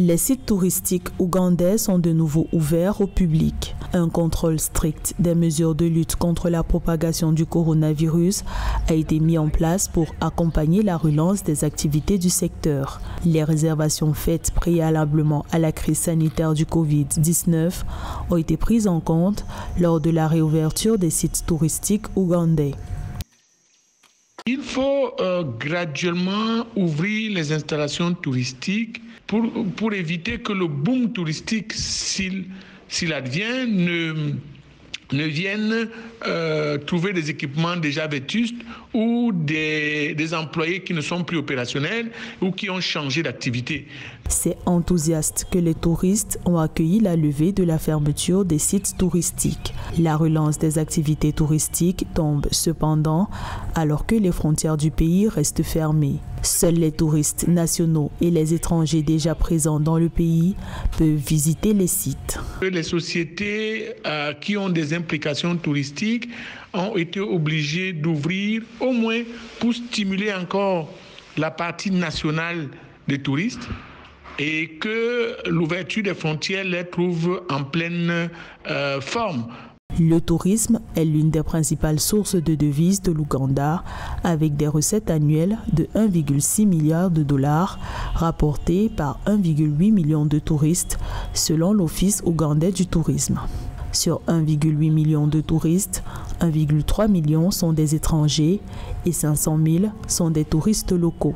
Les sites touristiques ougandais sont de nouveau ouverts au public. Un contrôle strict des mesures de lutte contre la propagation du coronavirus a été mis en place pour accompagner la relance des activités du secteur. Les réservations faites préalablement à la crise sanitaire du Covid-19 ont été prises en compte lors de la réouverture des sites touristiques ougandais. Il faut graduellement ouvrir les installations touristiques pour éviter que le boom touristique, s'il advient, ne vienne trouver des équipements déjà vétustes ou des employés qui ne sont plus opérationnels ou qui ont changé d'activité. C'est enthousiaste que les touristes ont accueilli la levée de la fermeture des sites touristiques. La relance des activités touristiques tombe cependant alors que les frontières du pays restent fermées. Seuls les touristes nationaux et les étrangers déjà présents dans le pays peuvent visiter les sites. Les sociétés qui ont des implications touristiques ont été obligées d'ouvrir au moins pour stimuler encore la partie nationale des touristes et que l'ouverture des frontières les trouve en pleine forme. Le tourisme est l'une des principales sources de devises de l'Ouganda, avec des recettes annuelles de 1,6 milliard de dollars rapportées par 1,8 million de touristes, selon l'Office ougandais du tourisme. Sur 1,8 million de touristes, 1,3 million sont des étrangers et 500 000 sont des touristes locaux.